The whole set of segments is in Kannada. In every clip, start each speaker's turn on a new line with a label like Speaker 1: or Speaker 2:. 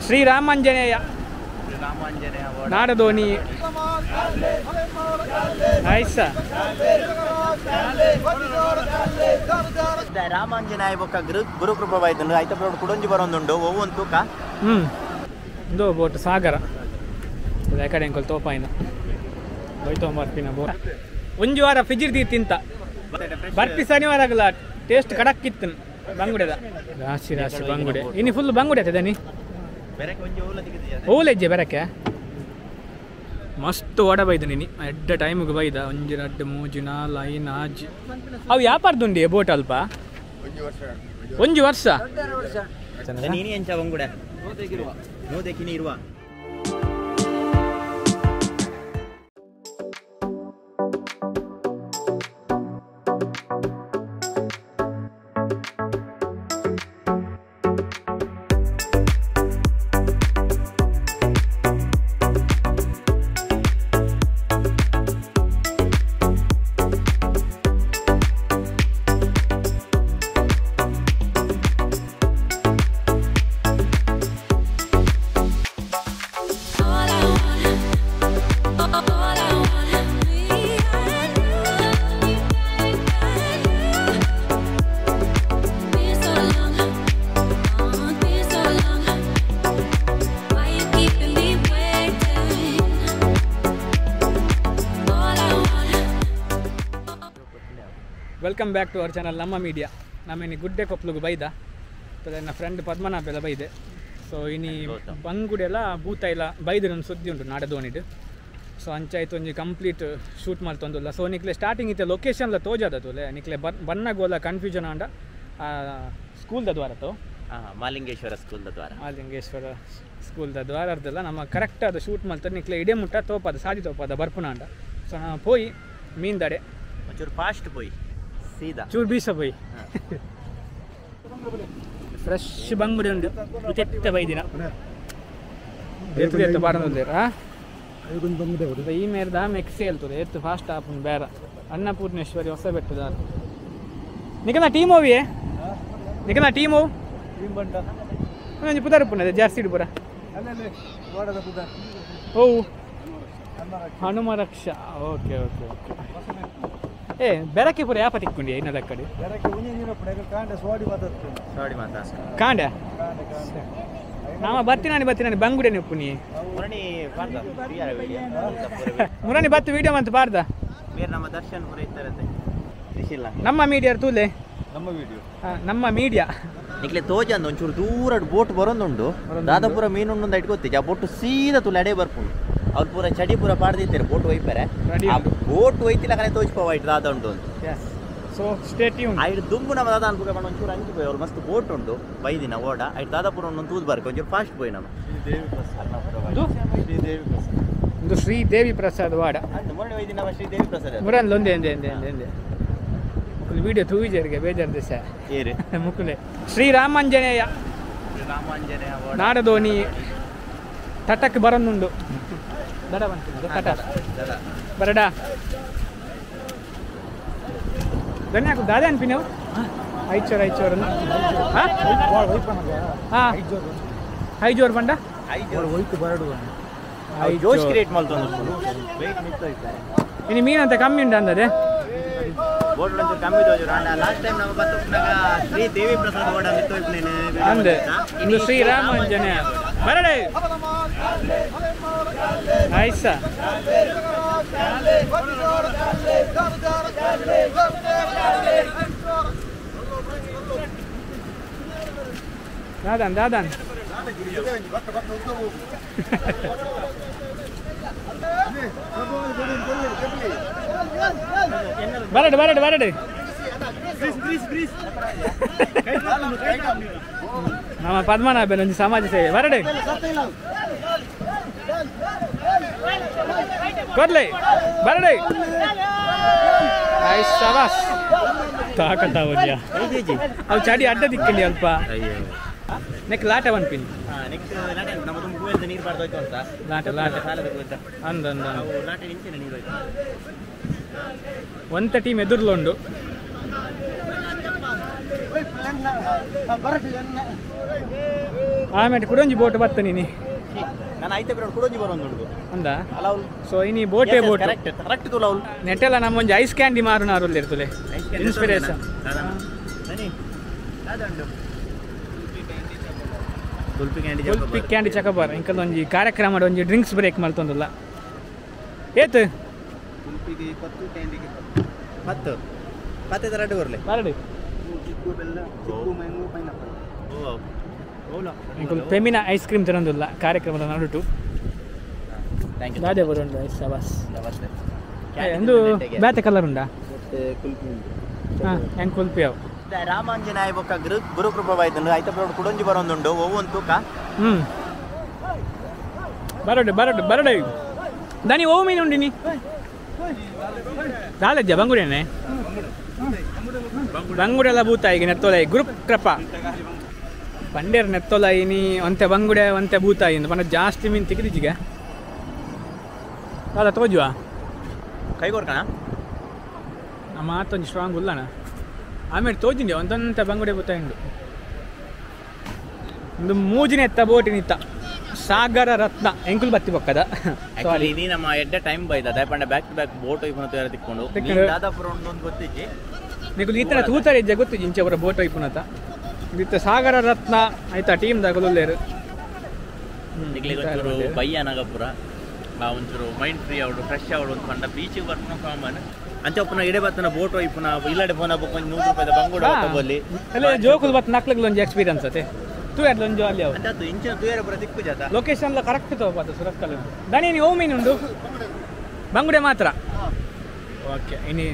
Speaker 1: ಶ್ರೀರಾಮಾಂಜನೇಯ ನಾಡದೋನಿ ಆಯ್ಸ
Speaker 2: ರಾಮಾಂಜನೇಯ ಬೊಕ್ಕ ಗುರುಕೃಪ ಬೈತಂಡು ಐತ ಪ್ರೋಡ್ ಕುಡೊಂಜಿ ಬರೋಂದುಂಡು ಒವ್ವು ಒಂದು ತೂಕ
Speaker 1: ಇಂದು ಬೋಟ್ ಸಾಗರ ಕಡೆ ಅಂಕಲ್ ತೋಪಾಯಿನ ಹೋಯ್ತೊಂಬರ್ಪಿನ ಬೋಟ್ ಒಂಜು ವಾರ ಫ್ರಿಜ್ಜಿ ತಿಂತ ಬರ್ಪಿ ಶನಿವಾರ ಆಗಲ್ಲ ಟೇಸ್ಟ್ ಕಡಕ್ ಇತ್ತು ಬಂಗುಡೆದ ರಾಶಿ ರಾಶಿ ಬಂಗುಡೆ ಇನ್ನು ಫುಲ್ ಬಂಗುಡೆ ಆಯ್ತದ ನೀ ಓಲೆಜ್ಜೆ ಬರಕ್ಕೆ ಮಸ್ತ್ ಓಡ ಬೈದ ನೀನು ಎಡ್ಡ ಟೈಮಿಗೆ ಬೈದ ಒಂಜಿ ರಡ್ಡು ಮೂಜು ನಾಲ್ ಐನು ಆಜು ಅವು ಯಾಪಾರ್ದುಂಡಿ ಬೋಟ್ ಅಲ್ಪ ಒಂಜು ವರ್ಷ
Speaker 2: ನೀನು ಎಂಚ ಬಂಗುಡೆ ನೋದೆಕಿನಿ ಇರುವ
Speaker 1: welcome back to our channel ನಮ್ಮ ಮೀಡಿಯಾ ನಮ್ಮನಿ ಗುಡ್ಡೆ ಕೊಪ್ಪಲಿಗೆ ಬೈದ ನನ್ನ ಫ್ರೆಂಡ್ ಪದ್ಮನಾಭ ಎಲ್ಲ ಬೈದೆ ಸೊ ಇನಿ ಬಂಗುಡೆ ಎಲ್ಲ ಭೂತ ಇಲ್ಲ ಬೈದು ನನ್ನ ಸುದ್ದಿ ಉಂಟು ನಾಡದೋಣಿಡು ಸೊ ಅಂಚಾಯ್ತು ಒಂಜಿ ಕಂಪ್ಲೀಟ್ ಶೂಟ್ ಮಾಡ್ತೊಂದಿಲ್ಲ ಸೊ ನಿಕ್ಲೆ ಸ್ಟಾರ್ಟಿಂಗ್ ಇತ್ತೆ ಲೊಕೇಶನ್ಲ ತೋಜಾದಲೆ ನಿಕ್ಲೆ ಬನ್ನಗೋಲ ಕನ್ಫ್ಯೂಷನ್ ಆಂಡ ಸ್ಕೂಲ್ದ ದ್ವಾರತ್ತು
Speaker 2: ಮಾಲಿಂಗೇಶ್ವರ
Speaker 1: ಸ್ಕೂಲ್ದ ದ್ವಾರದಲ್ಲ ನಮ್ಮ ಕರೆಕ್ಟ್ ಅದು ಶೂಟ್ ಮಾಡ್ತಾರೆ ನಿಕ್ಲೆ ಇಡೇ ಮುಟ್ಟ ತೋಪದ ಸಾದಿ ತೋಪದ ಬರ್ಪುನಾಂಡ ಸೊ ನಾನು ಪೋಯಿ ಮೀನ್ದಡೆ
Speaker 2: ಒಂಚೂರು ಫಾಸ್ಟ್ ಪೋಯಿ ಸೀದಾ
Speaker 1: ಚೂರು ಬೀಸ ಪೋಯಿ ಫ್ರೆಶ್ ಬಂಗುಡೆ ಉಂಟು ಇತ್ತೆ ಬೈದಿನ ಎತ್ತು ಬಾರದಿರ ಈ ಮೇರ್ದ ಮೆಕ್ಸಿ ಹೇಳ್ತದೆ ಎತ್ತು ಫಾಸ್ಟ್ ಆಪುನ್ ಬೇರ ಅನ್ನಪೂರ್ಣೇಶ್ವರಿ ಹೊಸ ಬೆಟ್ಟದ ನಿಕನ ಟೀಮ್ ಹೋವಿಯೇ ನಿಕನ ಟೀಮು ಒಂಜಿ ಪುದರ್ ಪುನದೆ ಜಾಸ್ತಿ ಇಡು ಪುರ ಓ ಹನುಮ ರಕ್ಷಾ ಓಕೆ ಓಕೆ ಓಕೆ ಏ ಬೆರಕೆ ಪುರ ಯಾಪ ತಿಕ್ಕೊಂಡಿ ಇನ್ನದ ಕಡೆ ಕಾಂಡ ನಾಮ ಬರ್ತೀನಿ ಬಂಗುಡೆ ನೆಪ್ಪು ನೀ ಮುರಾನಿ ಬತ್ತು ವಿಡಿಯೋ ಮಂತ್ ಬಾರ್ದ
Speaker 2: ನಮ್ಮ ದರ್ಶನ್ ಪುರ ಇರ್ತಾರೆ
Speaker 1: ನಮ್ಮ ಮೀಡಿಯಾ ತೂಲೆ ನಮ್ಮ ಮೀಡಿಯಾ
Speaker 2: ನಿಕ್ಲೆ ತೋಜಂದು ಒಂಚೂರು ದೂರ ಬೋಟ್ ಬರೋದುಂಡು ದಾದಾಪುರ ಮೀನುಂಡು ಇಟ್ಕೊತ್ತಿ ಆ ಬೋಟ್ ಸೀದಾ ತುಲೆ ಅಡೆ ಬರ್ಪುಂಡು ಅವ್ರು ಪೂರ ಚಡಿ ಪೂರ ಪಾಡ್ದಿರ್ತಾರೆ ಬೋಟ್ ಒಯ್ಪಾರೆ ಆ ಬೋಟ್ ಒಯ್ತಿಲ್ಲ ಕಡೆ ತೋಚ್ಪವ ಇಟ್ಟು ದಾದ ಉಂಟು
Speaker 1: ಸೊ ಸ್ಟೇ ಟ್ಯೂನ್
Speaker 2: ಐದು ದುಂಬು ನಮ್ಮ ದಾದ ಅನ್ಪುಗ ಬಣ್ಣ ಒಂಚೂರು ಅಂಚು ಪೋಯಿ ಅವ್ರು ಮಸ್ತ್ ಬೋಟ್ ಉಂಟು ಬೈದಿನ ಓಡ ಐದು ದಾದಾಪುರ ಒಂದು ತೂದ್ ಬರ್ಕ ಒಂಚೂರು ಫಾಸ್ಟ್ ಪೋಯಿ ನಮ್ಮ
Speaker 1: ಇದು ಶ್ರೀದೇವಿ ಪ್ರಸಾದ್ ವಾಡ
Speaker 2: ಮೊನ್ನೆ ಒಯ್ದಿನ ನಮ್ಮ ಶ್ರೀದೇವಿ ಪ್ರಸಾದ್
Speaker 1: ಮುರನ್ ಒಂದೇ ಎಂದೆ ವಿಡಿಯೋ ತೂವಿಜರಿಗೆ ಬೇಜಾರು ದಿವಸ
Speaker 2: ಏರಿ
Speaker 1: ಮುಕ್ಕುಲೆ ಶ್ರೀರಾಮಾಂಜನೇಯ ನಾಡದೋನಿ ತಟಕ್ಕೆ ಬರೋದುಂಡು ದಡ ಬಂತು ತಟ ಬರಡ ಧನ್ಯಾಕು ದಾದ ಅನ್ಪಿ ನೀವು ಐಚೋರ್ ಹಾಂ ಐಜೋರ್ ಬಂಡ
Speaker 2: ಜೋಶ್ ಕ್ರಿಯೇಟ್ ಮಾಡ್ತಾರೆ
Speaker 1: ಇನ್ನು ಮೀನಂತ ಕಮ್ಮಿ ಉಂಟು ಅಂದದೆ
Speaker 2: ಬೋಟ್ ಕಮ್ಮಿ ಲಾಸ್ಟ್ ಟೈಮ್ ನಾವು ಬರ್ತುನಾಗ ಶ್ರೀ ದೇವಿ ಪ್ರಸಾದ್ ಓಡ
Speaker 1: ಅಂದೆ ಇನ್ನು ಶ್ರೀರಾಮಾಂಜನೇಯ ಬರಡೆ ಆಯ್ಸ ದಾದನ್ ಬರಡೆ ನಮ್ಮ ಪದ್ಮನಾಭನ್ ಒಂದು ಸಮಾಜ ಸೇವೆ ಬರಡೆ ಕೊಡ್ಲಿ ಬರಡೆ ಶಬಾಸ್ ತಾಕತ್ತಾವದ್ಯ ಅವು ಚಡಿ ಅಡ್ಡ ದಿಕ್ಕಂಡಿ ಅಲ್ಪ ನೆಕ್ ಲಾಟ ಬಂದ್ಪಿನ್ ಒಂತ ಟೀಮ್ ಎದುರ್ಲುಂಡು ಆಮೇಲೆ ಕುಡೊಂಜಿ ಬೋಟ್ ಬತ್ತ ನೀನು
Speaker 2: ನಾನು ಐತೆ ಬಿಡ ಕುಡೊಂಜಿ ಬರೋದು
Speaker 1: ಅಂದ
Speaker 2: ಅಲೌಲ್
Speaker 1: ಸೊ ಇನಿ ಬೋಟೇ ಬೋಟ್
Speaker 2: ಕರೆಕ್ಟ್ ತುಲ ಅವಳು
Speaker 1: ನೆಟ್ಟೆಲ್ಲ ನಮ್ಮೊಂಜಿ ಐಸ್ ಕ್ಯಾಂಡಿ ಮಾರುನಾರು ಇರ್ತದೆ ಇನ್ಸ್ಪಿರೇಷನ್ ಕುಲ್ಪಿ ಕ್ಯಾಂಡಿ ಚಕಬಾರ ಇಂಕಲ್ ಒಂಜಿ ಕಾರ್ಯಕ್ರಮ ಒಂಜಿ ಡ್ರಿಂಕ್ಸ್ ಬ್ರೇಕ್ ಮಲ್ತೊಂದುಲ್ಲ ಏತ್
Speaker 2: ಕುಲ್ಪಿಗೆ 10 ಕ್ಯಾಂಡಿಗೆ 10 2 ಬರಲಿ
Speaker 1: ಬರಡು
Speaker 2: ಚಿಕ್ಕು ಬೆಲ್ಲ ಚಿಕ್ಕು mango pineapple
Speaker 1: Ilkal ಪೆಮಿನ ice cream ತಿನ್ನೊಂದುಲ್ಲ ಕಾರ್ಯಕ್ರಮದ ನಡುಟು
Speaker 2: ಥ್ಯಾಂಕ್ ಯು
Speaker 1: ದಾದೆ ಬರೋಂಡು ಐಸ್ ಶಬಾಸ್
Speaker 2: ನಮಸ್ತೆ
Speaker 1: ಎಂದು ಬ್ಯಾತೆ ಕಲರ್ ಉಂಡಾ
Speaker 2: ಕುಲ್ಪಿ
Speaker 1: ಹಾಂ ಹೆಂಗೆ ಕುಲ್ಪಿ ಅವು
Speaker 2: ರಾಮಾಂಜನಾಯ ಬೊಕ್ಕ ಗುರುಕೃಪ ಬಾಯ್ತಂಡು ಐತ ಬ್ರೋಡ್ ಕುಡೊಂಜಿ ಬರೋಂದುಂಡು ಒವ್ವೊಂದು ತೂಕ
Speaker 1: ಬರಡು ದಾನಿ ಓ ಮೀನು ಉಂಡಿನಿ ದಾಲಜ್ಜ ಬಂಗುಡೇನೆ ಬಂಗುಡೆಲ್ಲ ಬೂತ ಈಗ ನೆತ್ತೋಲ ಗ್ರೂಪ್ ಕ್ರಪ ಪಂಡೇರ್ ನೆತ್ತೋಲ ಇನಿ ಒಂತೆ ಬಂಗುಡೆ ಒಂತೆ ಬೂತ ಇಂದು ಪಂಡ ಜಾಸ್ತಿ ಮೀನು ತಿಕ್ಕಿದೀಗ ಅಲ್ಲ ತೋಜುವ
Speaker 2: ಕೈಗೋರ್ಕಣ
Speaker 1: ನಮ್ಮ ಮಾತೊಂದು ಸ್ಟ್ರಾಂಗ್ ಉಲ್ಲಣ ಆಮೇಲೆ ತೋಜಿಂಡಿ ಒಂದೊಂತೆ ಬಂಗುಡೆ ಬೂತ ಇಂಡು ಒಂದು ಮೂಜಿನ ಎತ್ತ ಬೋಟಿನಿತ್ತ ಸಾಗರ ರತ್ನ ಎಂಕುಲ್ ಬತ್ತಿ ಬಕ್ಕದ
Speaker 2: ಸಾರಿ ನೀ ನಮ್ಮ ಎಡ್ಡ ಟೈಮ್ ಬೈದ ದಯಪಂಡ ಬ್ಯಾಕ್ ಟು ಬ್ಯಾಕ್ ಬೋಟ್ ಇಪ್ಪನ ತಯಾರ ತಿಕ್ಕೊಂಡು ದಾದಾಪುರ ಒಂದು ಗೊತ್ತಿಜ್ಜಿ
Speaker 1: ನೀಕು ಈತರ ತೂತಾರೆ ಇಜ್ಜೆ ಗೊತ್ತಿಜ್ಜಿ ಇಂಚೆ ಅವರ ಬೋಟ್ ಇಪ್ಪನತ ಇತ್ತ ಸಾಗರ ರತ್ನ ಆಯ್ತಾ ಟೀಮ್ ದಾಗಲುಲ್ಲೇರು
Speaker 2: ಒಂಚೂರು ಬಯ್ಯ ನಗಪುರ ಒಂಚೂರು ಮೈಂಡ್ ಫ್ರೀ ಅವಡು ಫ್ರೆಶ್ ಅವಡು ಒಂದು ಪಂಡ ಬೀಚಿಗೆ ಬರ್ತಾನ ಕಾಮನ್ ಅಂಚೆ ಒಪ್ಪನ ಇಡೆ ಬತ್ತನ ಬೋಟ್ ಇಪ್ಪನ ಇಲ್ಲಡೆ ಫೋನ್ ಹಬ್ಬಕ್ಕೆ ಒಂದು 100 ರೂಪಾಯಿ ಬಂಗುಡ ತಗೊಳ್ಳಿ
Speaker 1: ಅಲ್ಲೇ ಜೋಕುಲ್ ಬತ್ ನಕ್ಲಗ್ಲ ಒಂದು ಎಕ್ಸ್ಪೀರಿಯನ್ಸ್ ಅತೆ ತೂ ಯಾರ್ಲ ಒಂದು ಅಲ್ಲಿ ಅವು
Speaker 2: ಅಂತ ಇಂಚಿನ ತೂಯರ ಬರ ದಿಕ್ಕು ಜಾತ
Speaker 1: ಲೊಕೇಶನ್ ಎಲ್ಲ ಕರೆಕ್ಟ್ ತಗೋಬಾತು ಸುರತ್ಕಲ್ ದನಿ ನೀವು ಮೀನುಂಡು ಬಂಗುಡೆ ಮಾತ್ರ ಓಕೆ ಇನಿ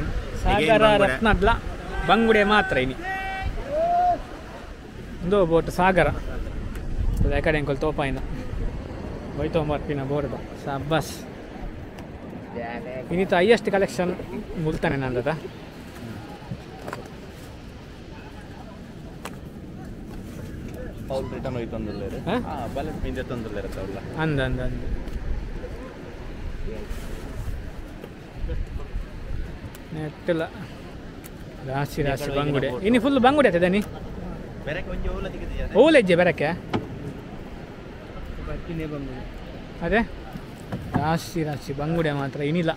Speaker 1: ಸಾಗರ ರತ್ನ ಅದ್ಲ ಬಂಗುಡೆ ಮಾತ್ರ ಇನಿ ಒಂದು ಬೋಟ್ ಸಾಗರ ಕಡೆ ಅಂಕಲ್ ತೋಪಾಯಿನ ಬೈತೊಂಬರ್ಪಿನ ಬೋರ್ದ ಸಬ್ಬಸ್ ಇನ್ನಿತ ಹೈಯೆಸ್ಟ್ ಕಲೆಕ್ಷನ್ ಮುಲ್ತಾನೆ ನಂದದ
Speaker 2: ಪೌಲ್ ರಿಟರ್ನ್ ಹೋಯ್ತು ಅಂದಲ್ಲೇ ಬಲೆಟ್ ಮಿಂದೆ ತಂದಲ್ಲೇ ಇರತ್ತವಲ್ಲ
Speaker 1: ಅಂದ ನೆಟ್ಟಿಲ್ಲ ರಾಶಿ ಬಂಗುಡೆ ಇನ್ನು ಫುಲ್ ಬಂಗುಡೆ ಆಯ್ತದ ನೀ ಓಲೆಜ್ಜೆ ಬೆರಕೆ ಅದೇ ರಾಶಿ ಬಂಗುಡೆ ಮಾತ್ರ ಏನಿಲ್ಲ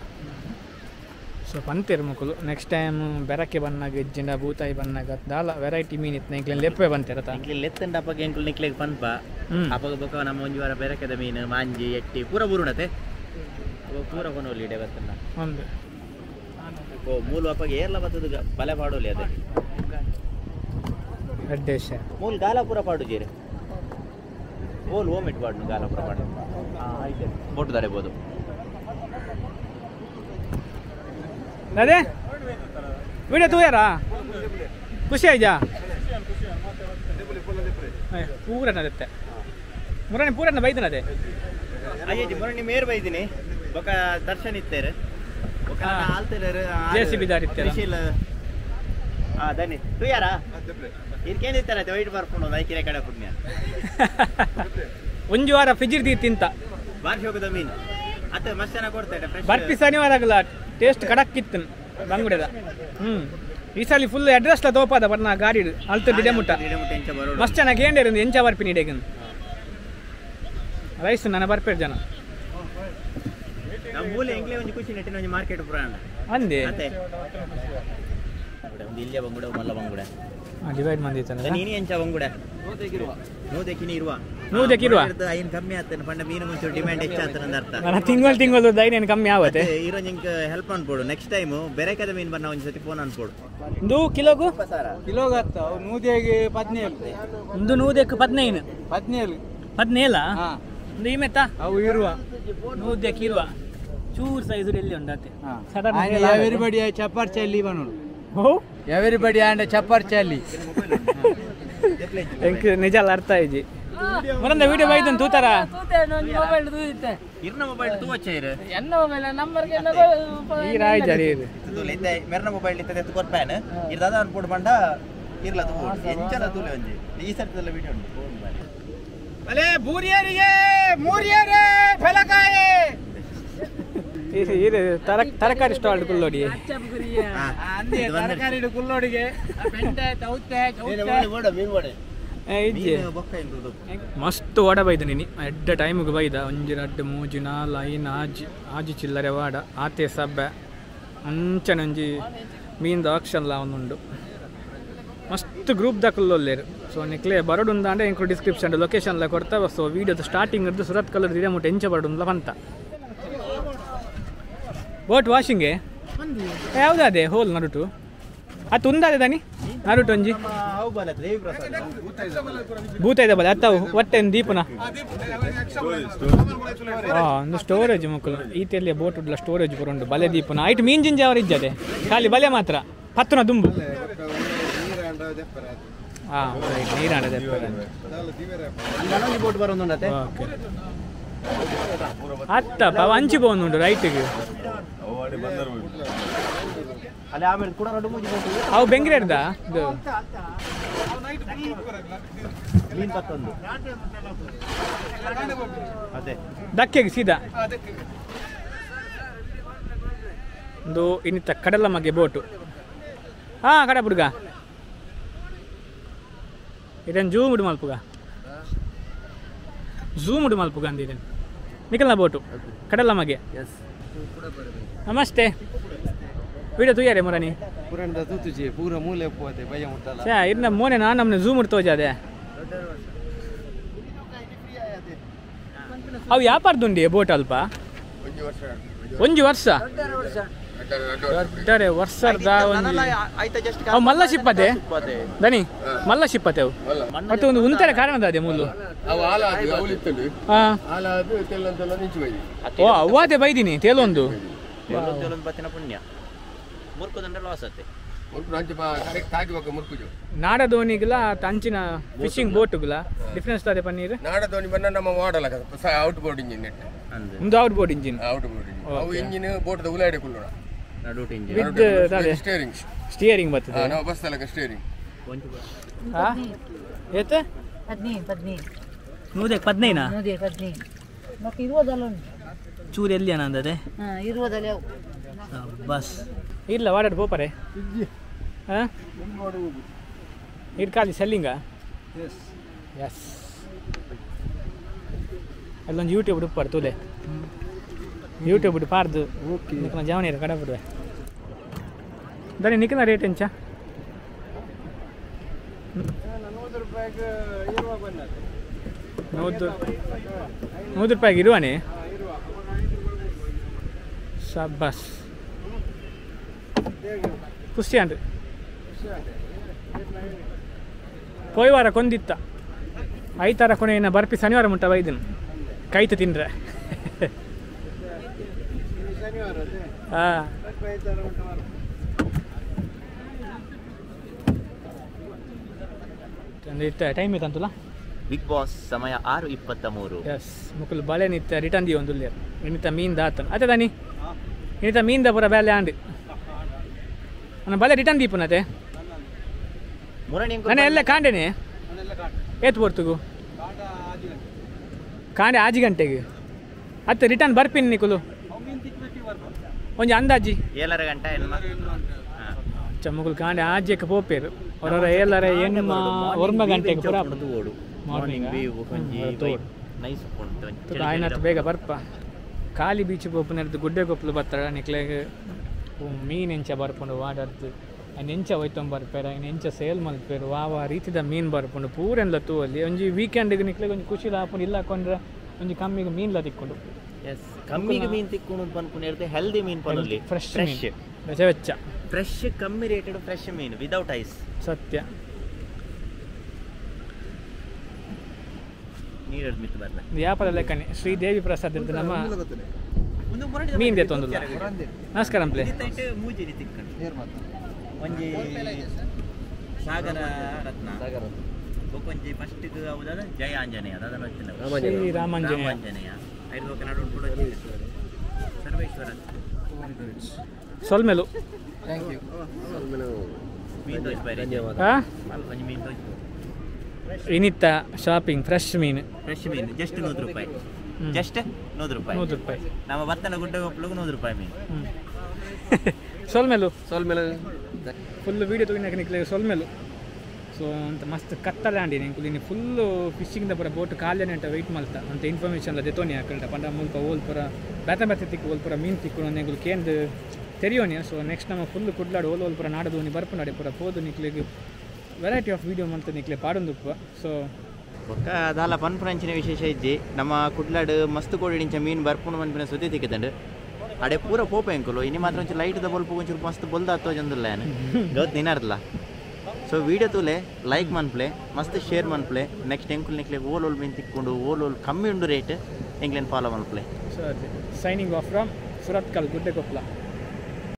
Speaker 1: ಸೊ ಪಂತಿರು ಮಕ್ಕಳು ನೆಕ್ಸ್ಟ್ ಟೈಮ್ ಬೆರಕೆ ಬನ್ನಾಗ ಎಜ್ಜಿಂಡ ಬೂತಾಯಿ ಬನ್ನಾಗ ದಾಲ ವೆರೈಟಿ ಮೀನು ಇತ್ತು ನಿಕ್ಲೆ ಲೆಪ್ಪೆ ಬಂತಿರತ್ತ
Speaker 2: ಲೆತ್ತಂಡ ಅಪ್ಪಗೆ ಎಂಕ್ಲು ನಿಕ್ಲೆಗೆ ಪನ್ಪ ಅಪ್ಪಗ ಬೊಕ್ಕ ನಮ್ಮ ಒಂಜಿ ವಾರ ಬೆರಕೆದ ಮೀನು ಮಾಂಜಿ ಎಟ್ಟಿ ಪೂರ ಬುರುಣತೆ ಪೂರ ಕೊನೋಲಿ ಇಡೆ ಬರ್ತಲ್ಲ
Speaker 1: ಒಂದು
Speaker 2: ಓ ಮೂಲು ಅಪ್ಪಗೆ ಏರ್ಲ ಬರ್ತದ ಬಲೆ ಪಾಡೋಲಿ ಅದೇ
Speaker 1: ಅಡ್ಡೇಶ
Speaker 2: ಮೂಲ್ ಗಾಲಾಪುರ ಪಾಡು ಜೀರೆ ಓಲ್ ಓಮಿಟ್ ಪಾಡು ಗಾಲಾಪುರ ಪಾಡು ಆಯ್ತು ಬೋಟು ದಾರೆಬೋದು
Speaker 1: ಅದೇ ವಿಡಿಯೋ ತೂಯಾರಾ ಖುಷಿ ಆಯ್ತಾ ಪೂರನ ಅದತ್ತೆ ಮುರಣಿ ಪೂರನ ಬೈದನದೆ
Speaker 2: ಅಯ್ಯಜಿ ಮುರಣಿ ಮೇರ್ ಬೈದಿನಿ ಬೊಕ ದರ್ಶನ್ ಇತ್ತೇರು
Speaker 1: JCB ದಾರಿತ್ತೇರ
Speaker 2: ದನಿ ತೂಯಾರಾ ಇರ್ಕೇನಿತ್ತಾರ ವೈಟ್ ಬರ್ಕೊಂಡು ಐಕಿರೆ ಕಡೆ ಪುಣ್ಯ
Speaker 1: ಒಂದು ವಾರ ಫ್ರಿಜ್ಜ್ ತಿಂತ
Speaker 2: ಬಾರ್ಶಿ ಹೋಗದ ಮೀನು ಅತ್ತೆ ಮಸ್ತ್ ಚೆನ್ನಾಗಿ ಕೊಡ್ತಾರೆ
Speaker 1: ಬರ್ಪಿ ಶನಿವಾರ ಆಗಲ್ಲ ಟೇಸ್ಟ್ ಕಡಕ್ ಇತ್ತು ಬಂಗುಡೆದ ಈ ಸಲ ಫುಲ್ ಅಡ್ರೆಸ್ ತೋಪಾದ ಬರ್ನ ಗಾಡಿ ಅಲ್ತು ದಿಡೆಮುಟ್ಟ ಮಸ್ತ್ ಚೆನ್ನಾಗಿ ಏಂಡೇರು ಎಂಚ ಬರ್ಪಿ ನೀಡೇಗನ್ ರೈಸ್ ನನ್ನ ಬರ್ಪೇರು ಜನ
Speaker 2: ಮೂಲೆ ಎಂಕ್ಲೆ ಒಂದು ಖುಷಿ ನೆಟ್ಟಿನ ಒಂದು ಮಾರ್ಕೆಟ್ ಪುರಾಣ
Speaker 1: ಅಂದೆ
Speaker 2: ಒಂದು ಇಲ್ಲೇ ಬಂಗುಡೆ ಮಲ್ಲ ಬಂಗುಡೆ
Speaker 1: ಡಿವೈಡ್ ಮಂದಿತಾನೆ
Speaker 2: ನೀನು ಎಂಚ ಬಂಗುಡೆ
Speaker 1: ನೂದಕ್ಕಿರುವ
Speaker 2: ಐನ್ ಕಮ್ಮಿ ಆಗ್ತಾನೆ ಪಂಡ ಮೀನು ಮುಂಚೆ ಡಿಮ್ಯಾಂಡ್ ಹೆಚ್ಚಾಗ್ತಾನೆ ಅಂತ ಅರ್ಥ
Speaker 1: ನನ್ನ ತಿಂಗಳು ದೈನೇನು ಕಮ್ಮಿ ಆಗುತ್ತೆ
Speaker 2: ಇರೋ ನಿಂಗೆ ಹೆಲ್ಪ್ ಅನ್ಬೋಡು ನೆಕ್ಸ್ಟ್ ಟೈಮ್ ಬೆರೆಕದ ಮೀನು ಬನ್ನ ಒಂದು ಸತಿ ಫೋನ್ ಅನ್ಬೋಡು
Speaker 1: ಒಂದು ಕಿಲೋಗು
Speaker 3: ಕಿಲೋಗೆ ನೂದೆಗೆ 17
Speaker 1: ಒಂದು ನೂದಕ್ಕೆ 17 ಒಂದು ಈಮೆತ್ತ
Speaker 3: ಅವು ಇರುವ
Speaker 1: ನೂದಕ್ಕೆ ಇರುವ ಚೂರು ಸೈಜ್ ಎಲ್ಲಿ ಉಂಡತ್ತೆ
Speaker 3: ಎವರಿಬಡಿ ಚಪ್ಪರ್ ಚೆಲ್ಲಿ ಬನ್ನೋಡು
Speaker 1: ಓ
Speaker 3: ಎವರಿಬಡಿ ಆಂಡ್ ಚಪ್ಪರ್ ಚೆಲ್ಲಿ
Speaker 1: ನಿಜ ಅಲ್ಲ ಅರ್ಥ ಇಜ್ಜಿ ಮರಂದ ವಿಡಿಯೋ ಬೈದನ್ ತೂತಾರ
Speaker 2: ಇರ್ನ ಮೊಬೈಲ್ ತೂ ವಚ್ಚೇರು
Speaker 4: ಎನ್ನ ಮೊಬೈಲ್ ನಂಬರ್ಗೆ
Speaker 1: ಈ ರಾಯ್ ಜರಿ ಇದು
Speaker 2: ಇದ್ದೆ ಮೆರ್ನ ಮೊಬೈಲ್ ಇತ್ತದೆ ಎತ್ತು ಕೊರ್ಪಾಯನ ಇರ್ದಾದ ಅನ್ಪೋಡು ಬಂಡ ಇರ್ಲ ತೂ ಎಂಚಲ ತೂಲೆ ಒಂಜಿ ಈ ಸರ್ತಿದೆಲ್ಲ ವಿಡಿಯೋ ಉಂಟು ಫೋನ್ ಮಾಡಿ
Speaker 3: ಅಲೆ ಬೂರಿಯರಿಗೆ ಮೂರಿಯರೇ ಫಲಕಾಯೆ
Speaker 1: ಇದು ತರಕಾರಿ ಸ್ಟಾಲ್ ಕುಲ್ಲೋಡಿ
Speaker 3: ತರಕಾರಿ ಕುಲ್ಲೋಡಿಗೆ ಬೆಂಡೆ ತೌತೆ
Speaker 2: ಮೀನು ಮಾಡಿ
Speaker 1: ಇಜ್ಜೆ ಮಸ್ತ್ ಓಡ ಬೈದು ನೀನು ಎಡ್ಡ ಟೈಮಿಗೆ ಬೈದ 1 2 3 4 5 ಆಜಿ ಚಿಲ್ಲರೆ ವಾಡ ಆತೆ ಸಬ್ಬೆ ಅಂಚನಂಜಿ ಮೀನ್ದು ಆಕ್ಷನ್ಲ ಅವನುಂಡು ಮಸ್ತ್ ಗ್ರೂಪ್ ದಾಖಲೊಲ್ಲೇರು ಸೊ ನಿಕ್ಲೆ ಬರೋಡುಂದ ಅಂದರೆ ಇಂಕ್ಲು ಡಿಸ್ಕ್ರಿಪ್ಷನ್ ಲೊಕೇಶನ್ಲ ಕೊಡ್ತಾವೆ ಸೊ ವೀಡಿಯೋದ ಸ್ಟಾರ್ಟಿಂಗ್ ಇದ್ದು ಸುರತ್ ಕಲರ್ ಇದೇ ಮುಟ್ಟು ಎಂಚ ಬರೋಡುಂದ ಬಂತ ಬೋಟ್ ವಾಷಿಂಗೆ ಯಾವುದಾದೆ ಹೋಲ್ ನರುಟು ಅದು ತುಂದಾದೆ ದಾನಿ ನರುಟು ಒಂಜಿ ಭೂತೈದ ಬಲ ಅತ್ತವು ಒಟ್ಟೆ ದೀಪನ ಒಂದು ಸ್ಟೋರೇಜ್ ಮಕ್ಕಳು ಈತೆಯಲ್ಲಿ ಬೋಟ್ ಉಡ್ಲ ಸ್ಟೋರೇಜ್ ಬರೋಂಡು ಬಲೆ ದೀಪನ ಐಟ್ ಮೀನ್ ಜಿಂಜ ಅವ್ರು ಇಜ್ಜದೆ ಖಾಲಿ ಬಲೆ ಮಾತ್ರ ಪತ್ತನ ದುಂಬು ಹಾಂ ನೀರಾಣದೆ
Speaker 2: ಬೋಟ್ ಬರೋದು
Speaker 1: ಅತ್ತಪ್ಪ ಅವ ಅಂಚಿ പോകുന്നുണ്ട് ರೈಟಿಗೆ
Speaker 2: ಅಲ್ಲಿ ಆಮೇಲೆ ಕೂಡ
Speaker 1: ಅವು ಬೆಂಗ್ರೇರ್ದ ಇದು
Speaker 2: ಮೀನ್ ಪತ್ತೊಂದು ಅದೇ
Speaker 1: ದಕ್ಕೆಗೆ ಸೀದಾ ಒಂದು ಇನ್ನಿತ್ತ ಕಡಲ ಮಗೆ ಬೋಟು ಹಾಂ ಕಡಪುಡ್ಗ ಇದನ್ನು ಝೂಮ್ ಉಡು ಮಲ್ಪುಗ ಅಂದ ಇದನ್ನು ನಿಖಲ್ನ ಬೋಟು ಕಡಲ ಮಗೆ ನಮಸ್ತೆ ವಿಡಿಯೋ ತುಯ್ಯಾರೆ ಮುರಾನಿ ಇನ್ನ ಮೋನೆ ನಾನು ನಮ್ಮನೆ ಝೂಮ್ ಉಡ್ ತೋಜಾದೆ ಅವು ಯಾಪಾರ್ದುಂಡಿ ಬೋಟ್ ಅಲ್ಪ 1 ವರ್ಷ ದೊಡ್ಡರೆ ವರ್ಷದ ಅವು ಮಲ್ಲ ಶಿಪ್ಪತೆ ದನಿ ಮಲ್ಲ ಶಿಪ್ಪತೆ ಅವು ಮತ್ತೆ ಒಂದು ಉಂತರ ಕಾರಣದ ಅದೇ ಮೂಲು ಓ ಅವ್ವಾದೆ ಬೈದಿನಿ ತೇಲೊಂದು
Speaker 2: ಪುಣ್ಯ
Speaker 1: ನಾಡ ದೋಣಿಗಳ ತಂಚಿನ ಫಿಶಿಂಗ್ ಬೋಟ್ಗಳ ಡಿಫ್ರೆನ್ಸ್ ಅದೇ ಪನ್ನೀರ್
Speaker 4: ನಾಡ ದೋಣಿ ಬಂದ ನಮ್ಮ ಮಾಡಲ್ ಔಟ್ ಬೋರ್ಡ್ ಇಂಜಿನ್
Speaker 1: ಒಂದು ಔಟ್ ಬೋರ್ಡ್ ಇಂಜಿನ್
Speaker 4: ಅವು ಇಂಜಿನ್ ಬೋಟ್ ದ ಉಲಾಡಿ ಕುಳ್ಳೋಣ
Speaker 2: ನಡುಟ್ ಇಂಜಿನ್
Speaker 1: ವಿತ್ ಸ್ಟಿಯರಿಂಗ್ ಬರ್ತದೆ
Speaker 4: ನಾವು ಬಸ್ ಅಲ್ಲ ಸ್ಟೇರಿಂಗ್
Speaker 1: ಏತ 15
Speaker 5: ಮತ್ತೆ 20
Speaker 1: ಚೂರು ಎಲ್ಲಿ ಅನ್ನಂದದೆ
Speaker 5: 20
Speaker 1: ಬಸ್ ಇಲ್ಲ ವಾಡಾಡ್ ಪೋಪರೆ ಹಾಂ ಇದು ಖಾಲಿ ಸೆಲ್ಲಿಂಗ ಎಸ್ ಅಲ್ಲೊಂದು ಯೂಟ್ಯೂಬ್ ಉಡುಪಾಡು ತುಲೆ ಯೂಟ್ಯೂಬ್ ಉಡು ಪಾರ್ದು ನಿಕ್ನ ಜಾವಣಿ ಕಡೆ ಬಿಡುವೆ ದನಿ ನಿಕ್ನ ರೇಟ್ ಎಂಚ 100 ರೂಪಾಯಿಗೆ ಇರುವಾನೆ ಸಬ್ಬಸ್ ಖುಷಿ ಅಂದ್ರಿ ಪೋಯ್ ವಾರ ಕೊಂದಿತ್ತ ಐತಾರ ಕೊನೆಯ ಬರ್ಪಿ ಶನಿವಾರ ಮುಟ್ಟ ಬೈದನು ಕೈತು ತಿಂದ್ರೆ ಹಾಂ ಟೈಮ್ ಇತ್ತಂತಲ್ಲ
Speaker 2: ಬಿಗ್ ಬಾಸ್ ಸಮಯ 6:23
Speaker 1: ಎಸ್ ಮುಕ್ಕಲು ಬಳೆ ನಿತ್ಯ ರಿಟರ್ನ್ ದಿ ಒಂದು ಇನ್ನಿತ ಮೀನ್ ದಾತನು ಅದೇ ದಾನಿ ಇನ್ನಿತ ಮೀನ್ ದ ಪೂರ ಬೇಲೆ ಆಂಡ್ ನನ್ನ ಬಲೆ ರಿಟರ್ನ್ ದೀಪನತೆ ನಾನು ಎಲ್ಲ ಕಾಂಡೆನೆ ಏತ್ ಬರ್ತುಗು ಕಾಂಡೆ 6 ಗಂಟೆಗೆ ಅತ್ತೆ ರಿಟರ್ನ್ ಬರ್ಪಿನಿ ನಿಕುಲು ಒಂಜಿ ಅಂದಾಜಿ
Speaker 2: 7 ಗಂಟೆ
Speaker 1: ಚಮ್ಮಗುಲು ಕಾಂಡೆ ಆಜ್ಯಕ್ಕೆ ಪೋಪೇರು ಅವರ ಏಲರ ಎಣ್ಣ 1 ಗಂಟೆಗೆ ಪೂರ
Speaker 2: ಓಡು ಮಾರ್ನಿಂಗ್ ವ್ಯೂ ಒಂಜಿ ನೈಸ್ ಉಂಟು
Speaker 1: ಆಯ್ನತ್ತು ಬೇಗ ಬರ್ಪ ಖಾಲಿ ಬೀಚ್ ಪೋಪುನರ್ದು ಗುಡ್ಡೆ ಕೊಪ್ಪಲು ಬತ್ತಾಳ ನಿಕ್ಲೆಗೆ ಮೀನು ಎಂಚ ಬರ್ಪುಂಡು ವಾಡರ್ದು ಅಯ್ನ ಎಂಚ ಒಯ್ತೊಂದು ಬರ್ಪೇರ ಇನ್ನು ಎಂಚ ಸೇಲ್ ಮಲ್ಪೇರು ವಾವ ರೀತಿದ ಮೀನು ಬರ್ಪುಂಡು ಪೂರೆಲ್ಲ ತೂವಲ್ಲಿ ಒಂಜಿ ವೀಕೆಂಡಿಗೆ ನಿಕ್ಲೆಗೆ ಒಂಜಿ ಖುಷಿ ಹಾಪುಂಡು ಇಲ್ಲ ಹಾಕೊಂಡ್ರೆ ಒಂಜಿ ಕಮ್ಮಿಗೆ ಮೀನ್ಲ ತಿಕ್ಕೊಂಡು
Speaker 2: ಎಸ್ ಕಮ್ಮಿಗೆ ಮೀನು ತಿಕ್ಕೊಂಡು ಪನ್ಕೊಂಡು ಹೆಲ್ದಿ ಮೀನು ಪನ್ನುಲ್ಲಿ
Speaker 1: ಫ್ರೆಶ್ ವೆಚ್ಚ
Speaker 2: ಫ್ರೆಶ್ ಕಮ್ಮಿ ರೇಟೆಡ್ ಫ್ರೆಶ್ ಮೀನು ವಿದೌಟ್ ಐಸ್
Speaker 1: ಸತ್ಯ
Speaker 2: ನೀರು ಮಿತ್ತು ಬರ್ಲ
Speaker 1: ವ್ಯಾಪಾರ ಲೆಕ್ಕನೆ ಶ್ರೀದೇವಿ ಪ್ರಸಾದ್ ಅಂತ ನಮ್ಮ ಮೀನು ದೇತೊಂದು ನಮಸ್ಕಾರ ಅಂಪ್ಲೆ
Speaker 2: ಮೂಜಿರಿ ತಿಕ್ಕೊಂಡು ಒಂಜಿ ಸಾಗರ ರತ್ನ ಒಂಜಿ ಫಸ್ಟ್ ಹೌದಾದ ಜಯ ಆಂಜನೇಯ ಅದನ್ನು
Speaker 1: ಶ್ರೀ ರಾಮಾಂಜನೇಯ
Speaker 2: ಐದು ನಡು ಕೂಡ ಸರ್ವೇಶ್ವರ
Speaker 1: ಸೊಲ್ಮೆಲು
Speaker 2: ಮೀನು ತೋರಿಸ್ಬಾರಿ ಒಂಜಿ ಮೀನು ತೋರಿಸ್ಬೋದು
Speaker 1: ಇನ್ನಿತ್ತ ಶಾಪಿಂಗ್ ಫ್ರೆಶ್ ಮೀನು
Speaker 2: ಜಸ್ಟ್ 100 ರೂಪಾಯಿ ಜಸ್ಟ್ 100 ರೂಪಾಯಿ ನಮ್ಮ ಭತ್ತನ ಗುಡ್ಡ ಒಪ್ಪಲಿಗೆ 100 ರೂಪಾಯಿ ಮೀನು
Speaker 1: ಸೊಲ್ಮೆಲು ಫುಲ್ ವೀಡಿಯೋ ತಗೊಂಡು ನಿಕ್ಲಿಗೆ ಸೊ ಅಂತ ಮಸ್ತ್ ಕತ್ತಲಾಂಡಿ ಇಂಕುಲು ಇನ್ನು ಫುಲ್ಲು ಫಿಶಿಂಗ್ದ ಪೂರ ಬೋಟ್ ಕಾಲೇನೆ ಅಂತ ವೆಯ್ಟ್ ಮಾಡ್ತಾ ಅಂತ ಇನ್ಫಾರ್ಮೇಷನ್ ಎಲ್ಲ ದೆತೋನಿ ಹಾಕಲ್ಟ ಪಂಡ ಮುಲ್ಪ ಓಲ್ ಪೂರ ಬೇತೆ ತಿಕ್ಕು ಓಲ್ ಪೂರ ಮೀನು ತಿಕ್ಕು ಎಂಗುಲು ಕೇಂದು ತೆರಿಯೋನಿ ಸೊ ನೆಕ್ಸ್ಟ್ ನಮ್ಮ ಫುಲ್ ಕುಡ್ಲಾಡು ಓಲ್ ಪೂರ ನಾಡದೋನಿ ಬರ್ಪುನಾಡೆ ಪೂರ ಪೋದು ನಿಕ್ಲಿಗೆ ವೆರೈಟಿ ಆಫ್ ವೀಡಿಯೋ ಮಂತ ನಿಕ್ಲೆ ಪಾಡೊಂದುಪ್ಪ ಸೊ
Speaker 2: ಬೊಕ್ಕ ದಾಲ ಪನ್ಪುನಂಚಿನ ವಿಶೇಷ ಇಜ್ಜಿ ನಮ್ಮ ಕುಡ್ಲಾಡ್ ಮಸ್ತ್ ಕೋಡಿಂಚ ಮೀನು ಬರ್ಪುಂಡು ಮನ್ಪಿನ ಸುದ್ದಿ ತಿಕ್ಕದಂಡು ಅಡೆ ಪೂರ ಪೋಪ ಎಂಕುಲು ಇನಿ ಮಾತ್ರ ಒಂಚೂರು ಲೈಟ್ದ ಬಲ್ಪು ಒಂಚೂರು ಮಸ್ತ್ ಬೊಲ್ದ ಹತ್ತೋ ಜಂದಿಲ್ಲ ಗೌತ್ ನಿನಾರ್ದಲ್ಲ ಸೊ ವಿಡಿಯೋ ತೂಲೆ ಲೈಕ್ ಮನ್ಪ್ಲೆ ಮಸ್ತ್ ಶೇರ್ ಮನ್ಪ್ಲೆ ನೆಕ್ಸ್ಟ್ ಎಂಕುಲ್ ನಿಕ್ಲೆ ಓಲ್ ಮೀನು ತಿಕ್ಕೊಂಡು ಓಲ್ ಕಮ್ಮಿ ಉಂಡು ರೇಟ್ ಎಂಕ್ಲೇನು ಫಾಲೋ ಮನ್ಪ್ಲೆ
Speaker 1: so signing off from Surathkal ಗುಡ್ಡೆಕೊಪ್ಪಲ.